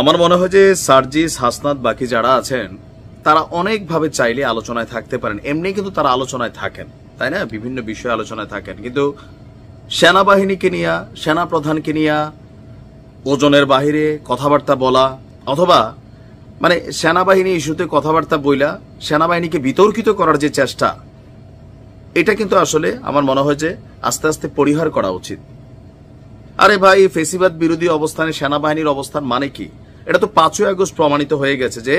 আমার মনে হয় যে সার্জিস, হাসনাত, বাকি যারা আছেন তারা অনেকভাবে চাইলে আলোচনায় থাকতে পারেন। এমনি কিন্তু তারা আলোচনায় থাকেন, তাই না? বিভিন্ন বিষয়ে আলোচনায় থাকেন, কিন্তু সেনাবাহিনীকে নিয়ে, সেনা প্রধানকে নিয়ে ওজনের বাহিরে কথাবার্তা বলা অথবা মানে সেনাবাহিনী ইস্যুতে কথাবার্তা বইলা সেনাবাহিনীকে বিতর্কিত করার যে চেষ্টা, এটা কিন্তু আসলে আমার মনে হয় যে আস্তে আস্তে পরিহার করা উচিত। আরে ভাই, ফেসিবাদ বিরোধী অবস্থানে সেনাবাহিনীর অবস্থান মানে কি? এটা তো 5ই আগস্ট প্রমাণিত হয়ে গেছে যে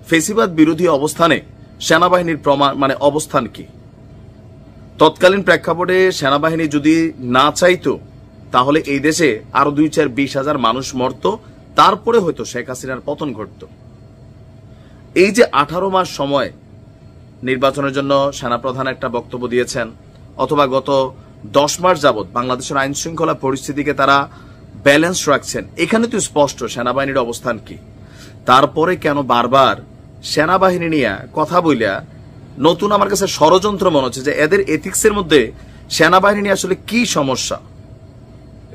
ফেসিবাদ বিরোধী অবস্থানে সেনাবাহিনীর মানে অবস্থান কি। তৎকালীন প্রেক্ষাপটে সেনাবাহিনী যদি না চাইতো তাহলে এই দেশে আরো 2-4-20,000 মানুষ মরত, তারপরে হয়তো শেখ হাসিনার পতন ঘটত। এই যে 18 মাস সময় নির্বাচনের জন্য সেনাপ্রধান একটা বক্তব্য দিয়েছেন, অথবা গত 10 মাস যাবৎ বাংলাদেশের আইন শৃঙ্খলা পরিস্থিতিকে তারা ব্যালেন্স রাখছেন, এখানে তো স্পষ্ট সেনাবাহিনীর অবস্থান কি। তারপরে কেন বারবার সেনাবাহিনী নিয়ে কথা বইলা নতুন আমার কাছে ষড়যন্ত্র মনে হচ্ছে যে এদের এথিক্সের মধ্যে সেনাবাহিনী নিয়ে আসলে কি সমস্যা।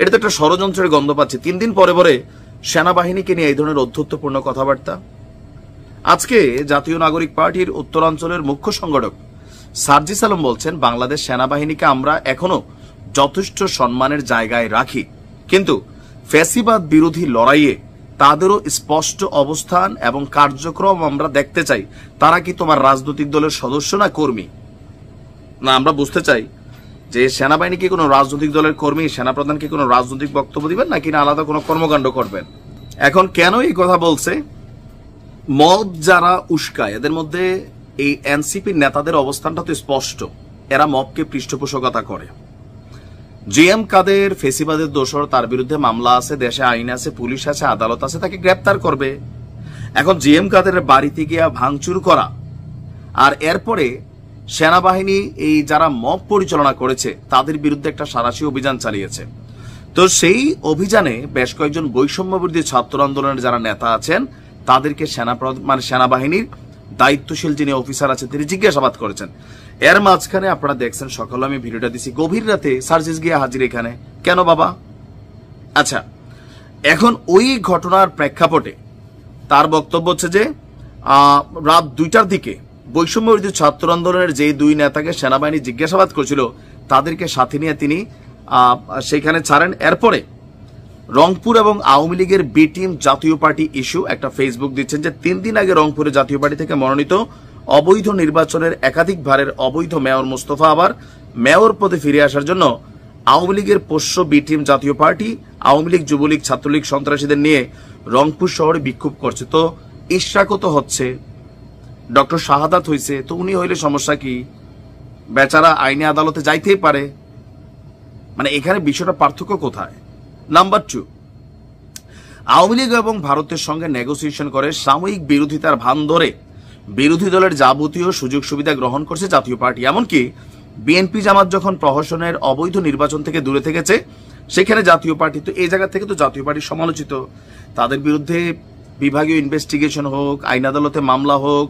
এটা তো একটা ষড়যন্ত্রের গন্ধ পাচ্ছে 3 দিন পরে পরে সেনাবাহিনীকে নিয়ে এই ধরনের অধ্যত্বপূর্ণ কথাবার্তা। আজকে জাতীয় নাগরিক পার্টির উত্তরাঞ্চলের মুখ্য সংগঠক সার্জিস আলম বলছেন, বাংলাদেশ সেনাবাহিনীকে আমরা এখনো যথেষ্ট সম্মানের জায়গায় রাখি, কিন্তু ফ্যাসিবাদ বিরোধী লড়াইয়ে তাদেরও স্পষ্ট অবস্থান এবং কার্যক্রম আমরা দেখতে চাই। তারা কি তোমার রাজনৈতিক দলের সদস্য না কর্মী? না, আমরা বুঝতে চাই যে সেনাবাহিনী কি কোনো রাজনৈতিক দলের কর্মী, সেনাপ্রধান কি কোনো রাজনৈতিক বক্তব্য দিবেন নাকি না আলাদা কোনো কর্মকাণ্ড করবেন। এখন কেন এই কথা বলছে? মব যারা উস্কায় এদের মধ্যে এই এনসিপির নেতাদের অবস্থানটা তো স্পষ্ট, এরা মবকে পৃষ্ঠপোষকতা করে। জিএম কাদের ফেসিবাদের দোষর, তার বিরুদ্ধে মামলা আছে, দেশে আইন আছে, পুলিশ আছে, আদালত আছে, তাকে গ্রেপ্তার করবে। এখন জিএম কাদের বাড়িতে গিয়া ভাঙচুর করা, আর এরপরে সেনাবাহিনী এই যারা মব পরিচালনা করেছে তাদের বিরুদ্ধে একটা সাঁড়াশি অভিযান চালিয়েছে। তো সেই অভিযানে বেশ কয়েকজন বৈষম্য বিরোধী ছাত্র আন্দোলনের যারা নেতা আছেন তাদেরকে সেনাবাহিনীর দায়িত্বশীল যিনি অফিসার আছেন তিনি জিজ্ঞাসাবাদ করেছেন। এর মাঝখানে আপনারা দেখছেন, সকালে আমি ভিডিওটা দিছি, গভীর রাতে সার্জিস গিয়ে হাজির এখানে। কেন বাবা? আচ্ছা, এখন ওই ঘটনার প্রেক্ষাপটে তার বক্তব্য হচ্ছে যে রাত 2টার দিকে বৈষম্য বিরোধী ছাত্র আন্দোলনের যে 2 নেতাকে সেনাবাহিনী জিজ্ঞাসাবাদ করেছিল তাদেরকে সাথে নিয়ে তিনি সেখানে ছাড়েন। এরপরে রংপুর এবং আওয়ামী লীগের বি টিম জাতীয় পার্টি ইস্যু একটা ফেসবুক দিচ্ছেন যে 3 দিন আগে রংপুরে জাতীয় পার্টি থেকে মনোনীত অবৈধ নির্বাচনের একাধিকবারের অবৈধ মেয়র মোস্তফা আবার মেয়র পদে ফিরে আসার জন্য আওয়ামী লীগের পোষ্য বি টিম জাতীয় পার্টি আওয়ামী লীগ, যুবলীগ, ছাত্রলীগ সন্ত্রাসীদের নিয়ে রংপুর শহরে বিক্ষোভ করছে। তো ইশরাকও তো হচ্ছে, ডক্টর শাহাদাত হয়েছে, তো উনি হইলে সমস্যা কি? বেচারা আইনে আদালতে যাইতেই পারে। মানে এখানে বিষয়টা পার্থক্য কোথায়? নাম্বার 2, আওয়ামী লীগ এবং ভারতের সঙ্গে নেগোসিয়েশন করে সাময়িক বিরোধিতার ভান ধরে বিরোধী দলের যাবতীয় সুযোগ সুবিধা গ্রহণ করছে জাতীয় পার্টি। এমনকি বিএনপি জামাত যখন প্রহসনের অবৈধ নির্বাচন থেকে দূরে থেকেছে সেখানে জাতীয় পার্টি, তো এই জায়গা থেকে তো জাতীয় পার্টি সমালোচিত। তাদের বিরুদ্ধে বিভাগীয় ইনভেস্টিগেশন হোক, আইন আদালতে মামলা হোক,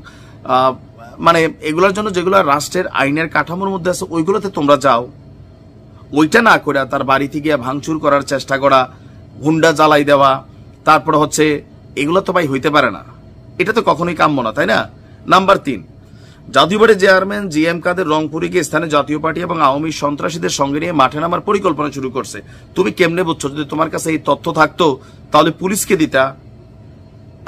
মানে এগুলোর জন্য যেগুলো রাষ্ট্রের আইনের কাঠামোর মধ্যে আছে ওইগুলোতে তোমরা যাও। ওইটা না করে তার বাড়িতে গিয়ে ভাঙচুর করার চেষ্টা করা, গুন্ডা জ্বালাই দেওয়া, তারপর হচ্ছে এগুলো তো ভাই হইতে পারে না, এটা তো কখনোই কাম্য না, তাই না? নাম্বার 3, জাতীয় পার্টির চেয়ারম্যান জিএম কাদের রংপুরে গিয়ে স্থানীয় জাতীয় পার্টি এবং আওয়ামী সন্ত্রাসীদের সঙ্গে নিয়ে মাঠে নামার পরিকল্পনা শুরু করছে। তুমি কেমনে বুঝছো? যদি তোমার কাছে এই তথ্য থাকতো তাহলে পুলিশকে দিতা।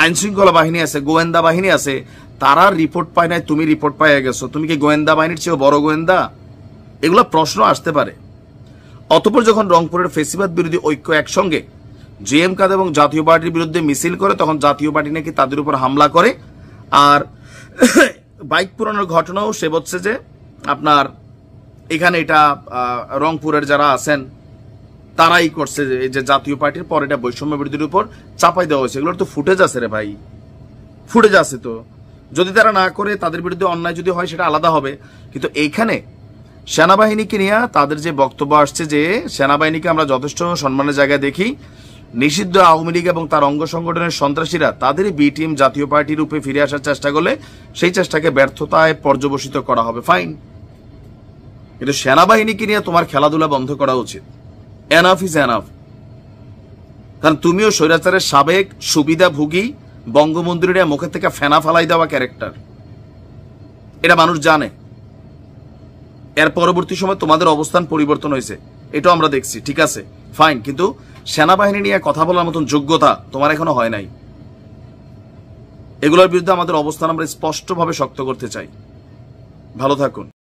আইন শৃঙ্খলা বাহিনী আছে, গোয়েন্দা বাহিনী আছে, তারা রিপোর্ট পায় নাই, তুমি রিপোর্ট পাইয়া গেছো, তুমি কি গোয়েন্দা বাহিনীর চেয়েও বড় গোয়েন্দা? এগুলো প্রশ্ন আসতে পারে। অতঃপর যখন রংপুরের ফেসিবাদ বিরোধী ঐক্য একসঙ্গে জিএম কাদের এবং জাতীয় পার্টির বিরুদ্ধে মিছিল করে তখন জাতীয় পার্টি নাকি তাদের উপর হামলা করে। আর বাইক পুরানোর ঘটনাও সে বলছে যে আপনার এখানে এটা রংপুরের যারা আছেন তারাই করছে, যে জাতীয় পার্টির পর এটা বৈষম্য বিরোধীর উপর চাপাই দেওয়া হয়েছে। এগুলোর তো ফুটেজ আছে রে ভাই, ফুটেজ আছে। তো যদি তারা না করে, তাদের বিরুদ্ধে অন্যায় যদি হয় সেটা আলাদা হবে, কিন্তু এইখানে সেনাবাহিনীকে নিয়ে তাদের যে বক্তব্য আসছে যে সেনাবাহিনীকে আমরা যথেষ্ট সম্মানের জায়গায় দেখি, নিষিদ্ধ আওয়ামী লীগ এবং তার অঙ্গ সংগঠনের সন্ত্রাসীরা তাদেরই বি টিম জাতীয় পার্টি রূপে ফিরে আসার চেষ্টা করলে সেই চেষ্টাকে ব্যর্থতায় পর্যবসিত করা হবে, ফাইন। কিন্তু সেনাবাহিনীকে নিয়ে তোমার খেলাধুলা বন্ধ করা উচিত। Enough is enough. কারণ তুমিও স্বৈরাচারের সাবেক সুবিধাভোগী, বঙ্গবন্ধুর মুখের থেকে ফেনা ফালাই দেওয়া ক্যারেক্টার, এটা মানুষ জানে। এর পরবর্তী সময় তোমাদের অবস্থান পরিবর্তন হয়েছে, এটাও আমরা দেখছি, ঠিক আছে ফাইন, কিন্তু সেনাবাহিনী নিয়ে কথা বলার মতন যোগ্যতা তোমার এখনো হয় নাই। এগুলোর বিরুদ্ধে আমাদের অবস্থান আমরা স্পষ্টভাবে শক্ত করতে চাই। ভালো থাকুন।